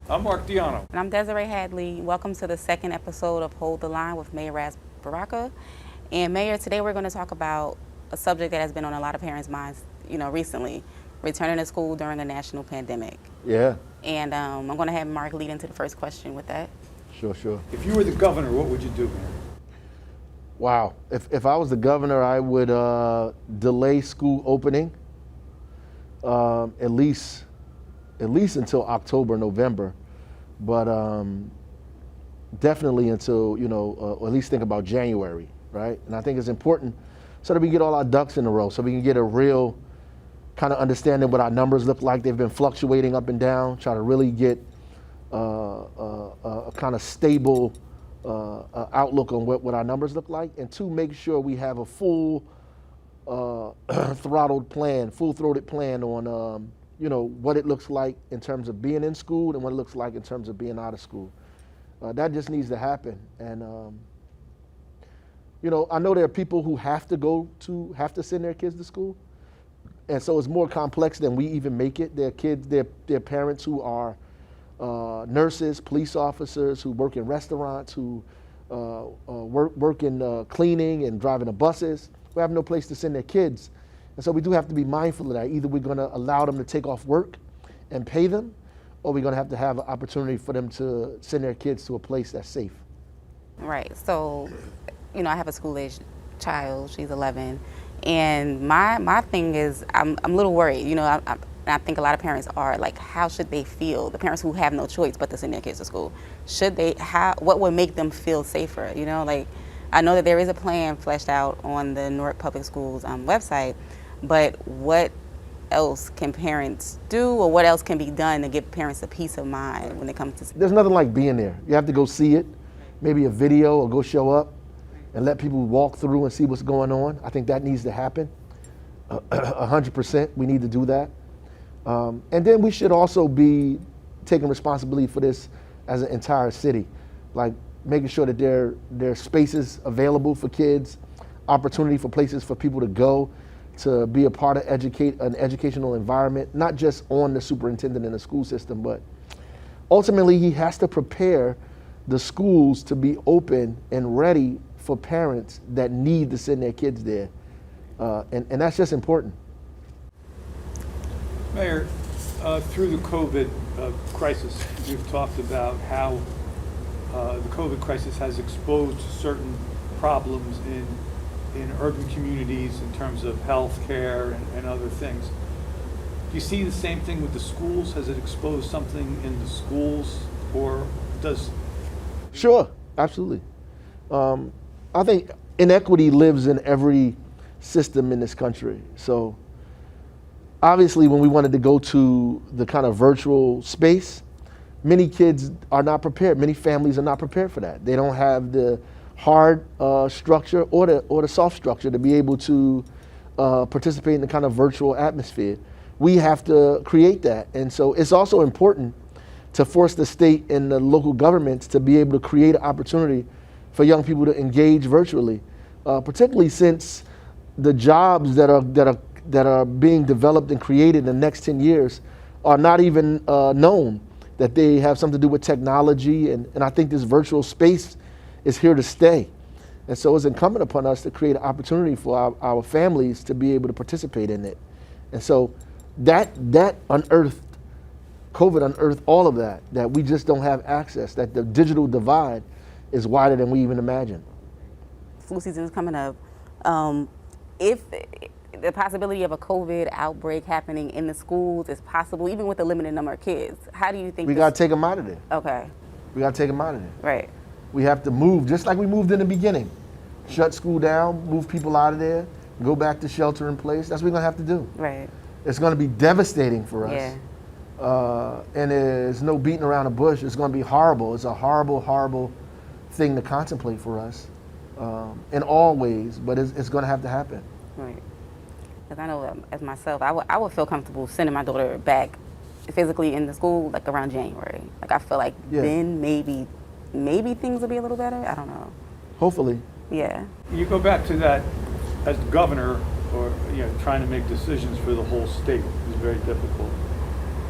I'm Mark Diano. And I'm Desiree Hadley. Welcome to the second episode of Hold the Line with Mayor Baraka. And Mayor, today we're going to talk about a subject that has been on a lot of parents' minds, recently, returning to school during a national pandemic. Yeah. And I'm going to have Mark lead into the first question with that. Sure. If you were the governor, what would you do, Mayor? Wow. If I was the governor, I would delay school opening at least until October, November, but definitely until, or at least think about January, right? And I think it's important so that we get all our ducks in a row, so we can get a real kind of understanding what our numbers look like. They've been fluctuating up and down, try to really get a kind of stable outlook on what our numbers look like, and two, make sure we have a full full-throated plan on what it looks like in terms of being in school and what it looks like in terms of being out of school. That just needs to happen. And I know there are people who have to send their kids to school, and so it's more complex than we even make it. Their kids, their parents who are nurses, police officers, who work in restaurants, who work in cleaning and driving the buses, who have no place to send their kids. And so we do have to be mindful of that. Either we're going to allow them to take off work and pay them, or we're going to have an opportunity for them to send their kids to a place that's safe. Right. So, I have a school-age child. She's 11. And my thing is, I'm a little worried. I think a lot of parents are like, how should they feel? The parents who have no choice but to send their kids to school. What would make them feel safer? I know that there is a plan fleshed out on the Newark Public Schools website, but what else can parents do, or what else can be done to give parents a peace of mind when it comes to... There's nothing like being there. You have to go see it, maybe a video, or go show up and let people walk through and see what's going on. I think that needs to happen. 100%, we need to do that. And then we should also be taking responsibility for this as an entire city, like making sure that there are spaces available for kids, opportunity for places for people to go, to be a part of an educational environment, not just on the superintendent and the school system, but ultimately he has to prepare the schools to be open and ready for parents that need to send their kids there. And that's just important. Mayor, through the COVID crisis, you've talked about how the COVID crisis has exposed certain problems in urban communities in terms of health care and other things. Do you see the same thing with the schools? Has it exposed something in the schools, or does... Sure, absolutely. I think inequity lives in every system in this country. So obviously when we wanted to go to the kind of virtual space, many kids are not prepared. Many families are not prepared for that. They don't have the hard structure or the soft structure to be able to participate in the kind of virtual atmosphere. We have to create that. And so it's also important to force the state and the local governments to be able to create an opportunity for young people to engage virtually, particularly since the jobs that are being developed and created in the next 10 years are not even known, that they have something to do with technology. And I think this virtual space is here to stay. And so it's incumbent upon us to create an opportunity for our families to be able to participate in it. And so that COVID unearthed all of that we just don't have access, that the digital divide is wider than we even imagined. Flu season is coming up. If the possibility of a COVID outbreak happening in the schools is possible, even with a limited number of kids, how do you think... We got to take them out of there. Okay. We got to take them out of there. Right. We have to move, just like we moved in the beginning. Shut school down, move people out of there, go back to shelter in place. That's what we're going to have to do. Right. It's going to be devastating for us. Yeah. And there's no beating around the bush. It's going to be horrible. It's a horrible, horrible thing to contemplate for us in all ways, but it's going to have to happen. Right. Because I know as myself, I would feel comfortable sending my daughter back physically in the school like around January. Like I feel like then maybe things will be a little better. I don't know. Hopefully. Yeah. You go back to that as governor, or trying to make decisions for the whole state is very difficult.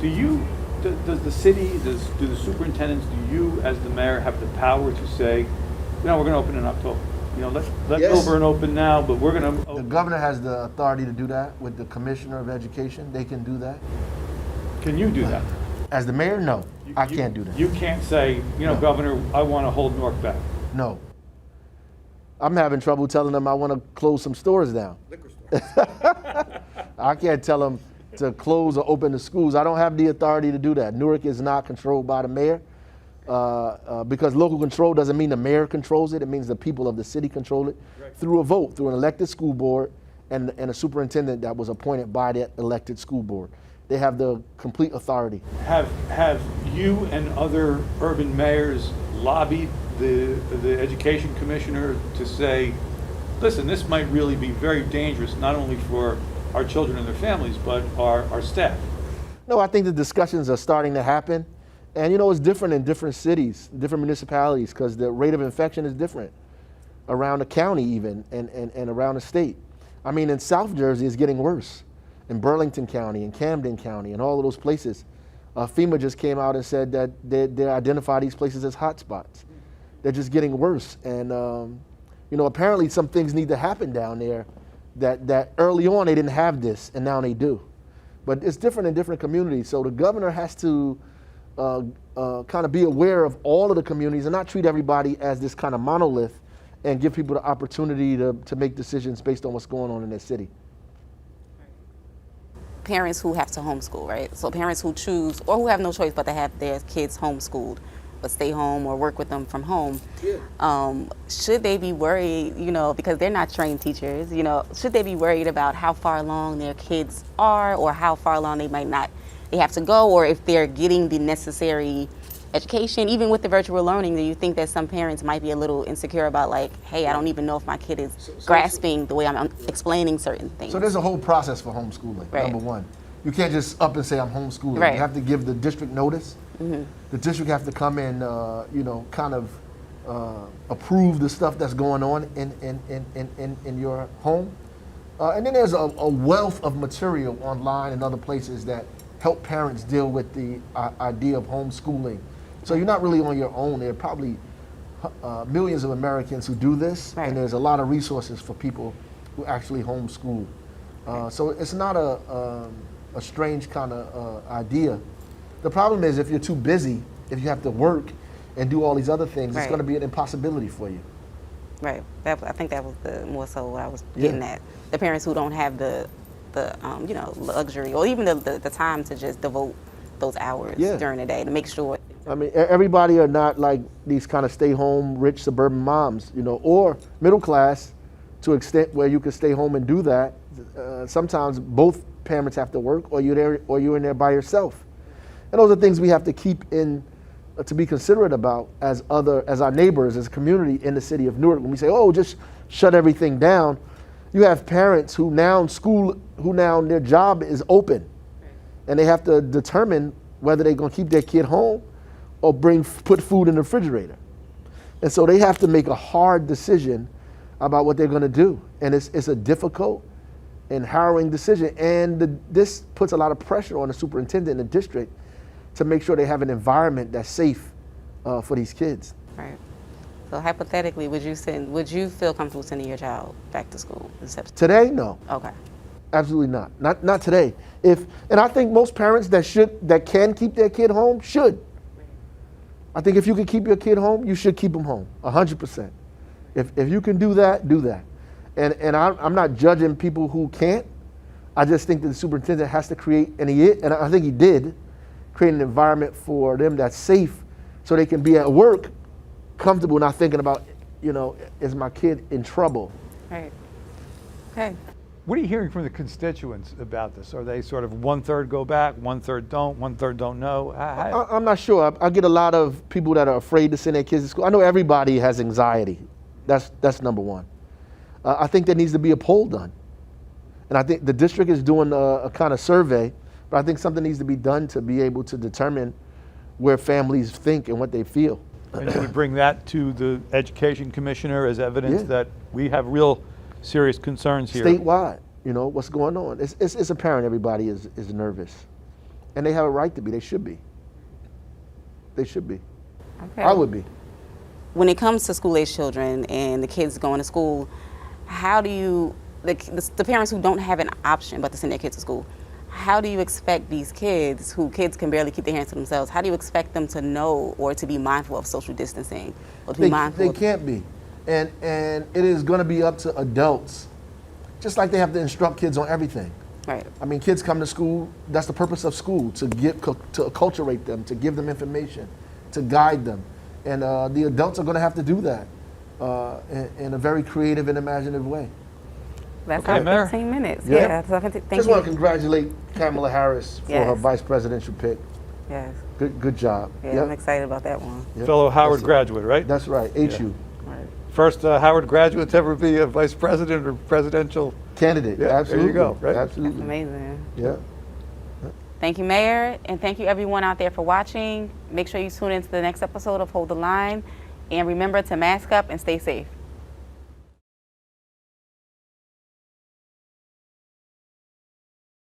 Do you Does the city, do the superintendents, do you as the mayor have the power to say, no, we're going to open in October? You know, let Yes. Milburn open now, but we're going to. The governor has the authority to do that with the commissioner of education. They can do that. Can you do that? As the mayor, no, I can't do that. You can't say, you know, No. Governor, I want to hold Newark back. No. I'm having trouble telling them I want to close some stores down. Liquor store. I can't tell them to close or open the schools. I don't have the authority to do that. Newark is not controlled by the mayor. Because local control doesn't mean the mayor controls it. It means the people of the city control it through a vote, through an elected school board and a superintendent that was appointed by that elected school board. They have the complete authority. Have you and other urban mayors lobbied the education commissioner to say, listen, this might really be very dangerous, not only for our children and their families, but our staff? No, I think the discussions are starting to happen. And you know, it's different in different cities, different municipalities, because the rate of infection is different around the county even and around the state. I mean, in South Jersey, it's getting worse. In Burlington County, in Camden County, and all of those places. FEMA just came out and said that they identify these places as hotspots. They're just getting worse. And, you know, apparently some things need to happen down there that early on they didn't have this, and now they do. But it's different in different communities. So the governor has to kind of be aware of all of the communities and not treat everybody as this kind of monolith and give people the opportunity to make decisions based on what's going on in their city. Parents who have to homeschool, right? So parents who choose or who have no choice but to have their kids homeschooled, but stay home or work with them from home. Should they be worried, you know, because they're not trained teachers, you know, should they be worried about how far along their kids are or how far along they have to go, or if they're getting the necessary education, even with the virtual learning? Do you think that some parents might be a little insecure about, like, hey, I don't even know if my kid is grasping the way I'm explaining certain things? So there's a whole process for homeschooling, Right. number one. You can't just up and say I'm homeschooling. Right. You have to give the district notice. The district have to come and, you know, kind of approve the stuff that's going on in your home. And then there's a wealth of material online and other places that help parents deal with the idea of homeschooling. So you're not really on your own. There are probably millions of Americans who do this, Right. and there's a lot of resources for people who actually homeschool. So it's not a strange kind of idea. The problem is if you're too busy, if you have to work and do all these other things, it's Right. going to be an impossibility for you. Right. I think that was more so what I was getting at. The parents who don't have the you know, luxury or even the time to just devote those hours during the day to make sure. I mean, everybody are not like these kind of stay-home, rich suburban moms, you know, or middle class to an extent where you can stay home and do that. Sometimes both parents have to work, or you're in there by yourself. And those are things we have to keep in, to be considerate about as our neighbors, as a community in the city of Newark. When we say, oh, just shut everything down, you have parents who now their job is open, and they have to determine whether they're going to keep their kid home or put food in the refrigerator. And so they have to make a hard decision about what they're going to do. And it's a difficult and harrowing decision. And this puts a lot of pressure on the superintendent in the district to make sure they have an environment that's safe for these kids. Right. So hypothetically, would you feel comfortable sending your child back to school in September? Today, no. Okay. Absolutely not. Not today. And I think most parents that can keep their kid home should. I think if you can keep your kid home, you should keep them home, 100%. If you can do that, do that. And I'm not judging people who can't. I just think that the superintendent has to create, and I think he did, create an environment for them that's safe so they can be at work comfortable, not thinking about, you know, is my kid in trouble? Right. Okay. What are you hearing from the constituents about this? Are they sort of 1/3 go back, 1/3 don't, 1/3 don't know? I'm not sure. I get a lot of people that are afraid to send their kids to school. I know everybody has anxiety. That's number one. I think there needs to be a poll done. And I think the district is doing a kind of survey, but I think something needs to be done to be able to determine where families think and what they feel. And you would bring that to the education commissioner as evidence Yeah. that we have real serious concerns here. Statewide, you know, what's going on. It's apparent everybody is nervous. And they have a right to be. They should be. They should be. Okay. I would be. When it comes to school-age children and the kids going to school, how do you, the parents who don't have an option but to send their kids to school, how do you expect these kids, who kids can barely keep their hands to themselves, how do you expect them to know or to be mindful of social distancing? Or to be mindful They of, can't be. And it is going to be up to adults, just like they have to instruct kids on everything. right. I mean, kids come to school, that's the purpose of school, to acculturate them, to give them information, to guide them. And the adults are going to have to do that in a very creative and imaginative way. That's Okay, our Mayor. 15 minutes. Yeah. Yeah. So thank Just you. want to congratulate Kamala Harris for her Yes. vice presidential pick. Yes. Good job. Yeah, Yep. I'm excited about that one. Yep. Fellow Howard That's it. graduate, right? That's right, HU. Right. First Howard graduate to ever be a vice president or presidential. Candidate, Yeah, there you absolutely. go, right? That's Absolutely. amazing. Yeah. Thank you, Mayor, and thank you everyone out there for watching. Make sure you tune into the next episode of Hold the Line, and remember to mask up and stay safe.